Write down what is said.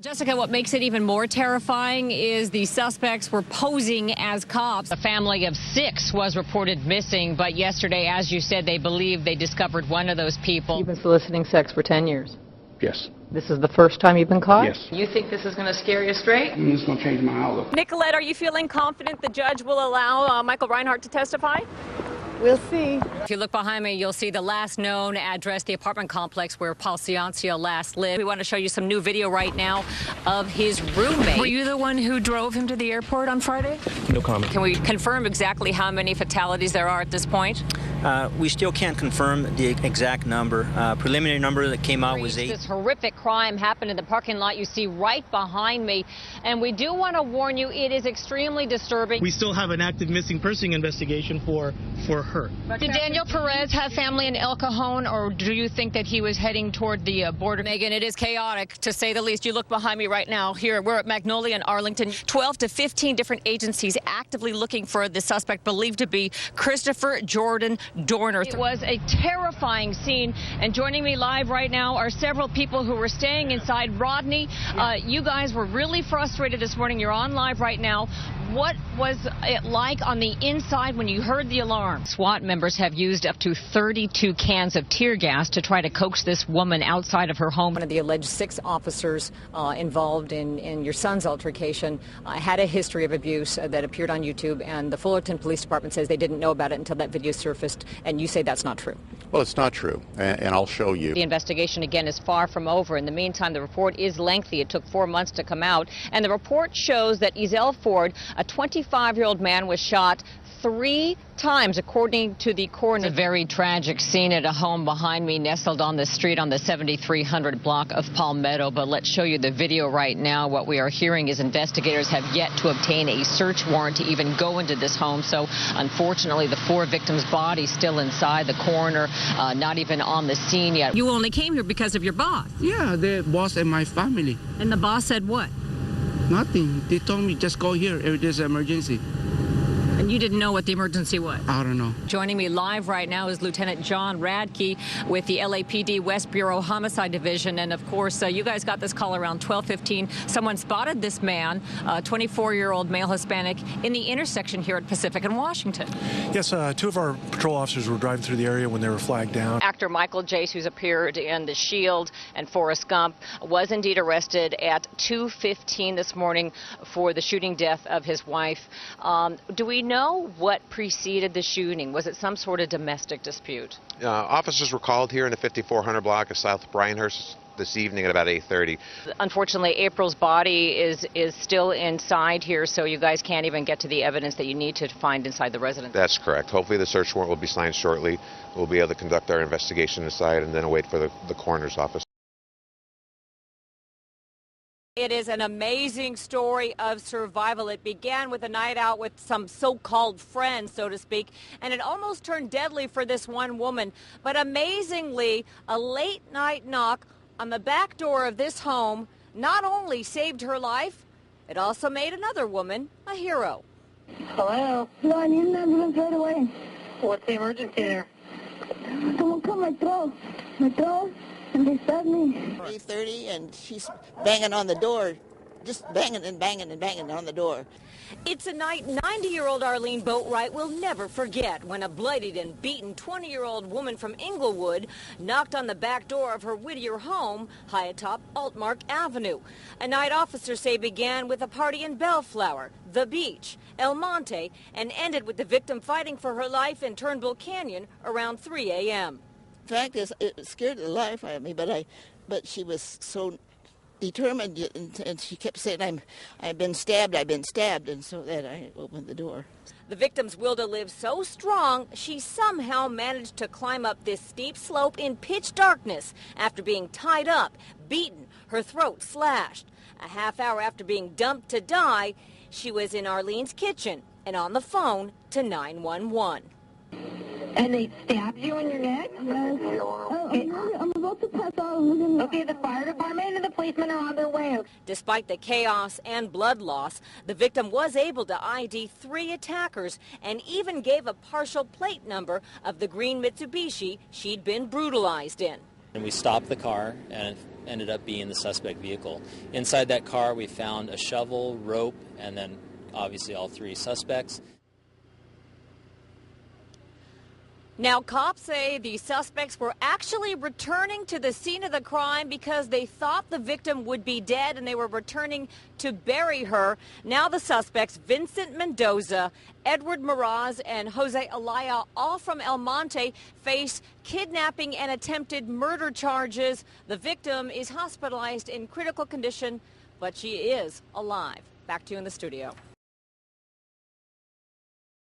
Jessica, what makes it even more terrifying is the suspects were posing as cops. A family of 6 was reported missing, but yesterday, as you said, they believe they discovered one of those people. You've been soliciting sex for 10 years. Yes. This is the first time you've been caught? Yes. You think this is going to scare you straight? It's going to change my outlook. Nicolette, are you feeling confident the judge will allow Michael Reinhardt to testify? We'll see. If you look behind me, you'll see the last known address, the apartment complex where Paul Ciancio last lived. We want to show you some new video right now of his roommate. Were you the one who drove him to the airport on Friday? No comment. Can we confirm exactly how many fatalities there are at this point? We still can't confirm the exact number. Preliminary number that came out was 8. This horrific crime happened in the parking lot you see right behind me. And we do want to warn you, it is extremely disturbing. We still have an active missing person investigation for her. Did Daniel Perez have family in El Cajon, or do you think that he was heading toward the border? Megan, it is chaotic, to say the least. You look behind me right now. Here, we're at Magnolia and Arlington. 12 to 15 different agencies actively looking for the suspect believed to be Christopher Jordan Dorner. It was a terrifying scene, and joining me live right now are several people who were staying inside. Rodney, you guys were really frustrated this morning. You're on live right now. What was it like on the inside when you heard the alarm? SWAT members have used up to 32 cans of tear gas to try to coax this woman outside of her home. One of the alleged 6 officers involved in your son's altercation had a history of abuse that appeared on YouTube, and the Fullerton Police Department says they didn't know about it until that video surfaced, and you say that's not true. Well, it's not true, and I'll show you. The investigation, again, is far from over. In the meantime, the report is lengthy. It took 4 months to come out, and the report shows that Ezell Ford, a 25-year-old man, was shot 3 times, according to the coroner. It's a very tragic scene at a home behind me, nestled on the street on the 7300 block of Palmetto. But let's show you the video right now. What we are hearing is investigators have yet to obtain a search warrant to even go into this home. So, unfortunately, the 4 victims' bodies still inside. The coroner not even on the scene yet. You only came here because of your boss? Yeah, the boss and my family. And the boss said what? Nothing. They told me just go here if there's an emergency. And you didn't know what the emergency was? I don't know. Joining me live right now is Lieutenant John Radke with the LAPD West Bureau Homicide Division. And, of course, you guys got this call around 12:15. Someone spotted this man, a 24-year-old male Hispanic, in the intersection here at Pacific and Washington. Yes, 2 of our patrol officers were driving through the area when they were flagged down. Actor Michael Jace, who's appeared in The Shield and Forrest Gump, was indeed arrested at 2:15 this morning for the shooting death of his wife. Do we know what preceded the shooting? Was it some sort of domestic dispute? Officers were called here in the 5400 block of South Bryanhurst this evening at about 8:30. Unfortunately, April's body is still inside here, so you guys can't even get to the evidence that you need to find inside the residence. That's correct. Hopefully the search warrant will be signed shortly. We'll be able to conduct our investigation inside and then wait for the coroner's office. It is an amazing story of survival. It began with a night out with some so-called friends, so to speak, and it almost turned deadly for this one woman. But amazingly, a late-night knock on the back door of this home not only saved her life, it also made another woman a hero. Hello? No, I need an ambulance right away. What's the emergency there? Someone cut my throat. My throat, and they stabbed me. 3:30, and she's banging on the door, just banging and banging and banging on the door. It's a night 90-year-old Arlene Boatwright will never forget when a bloodied and beaten 20-year-old woman from Inglewood knocked on the back door of her Whittier home high atop Altmark Avenue. A night officers say began with a party in Bellflower, the beach, El Monte, and ended with the victim fighting for her life in Turnbull Canyon around 3 a.m. The fact is, it scared the life out of me, but she was so determined, and she kept saying, I've been stabbed, and so that I opened the door. The victim's will to live so strong, she somehow managed to climb up this steep slope in pitch darkness after being tied up, beaten, her throat slashed. A half hour after being dumped to die, she was in Arlene's kitchen and on the phone to 911. And they stabbed you in your neck? Yes. I'm about to pass out. Okay, the fire department and the policemen are on their way. Despite the chaos and blood loss, the victim was able to ID 3 attackers and even gave a partial plate number of the green Mitsubishi she'd been brutalized in. And we stopped the car, and ended up being the suspect vehicle. Inside that car, we found a shovel, rope, and then obviously all three suspects. Now, cops say the suspects were actually returning to the scene of the crime because they thought the victim would be dead and they were returning to bury her. Now the suspects, Vincent Mendoza, Edward Meraz, and Jose Alaya, all from El Monte, face kidnapping and attempted murder charges. The victim is hospitalized in critical condition, but she is alive. Back to you in the studio.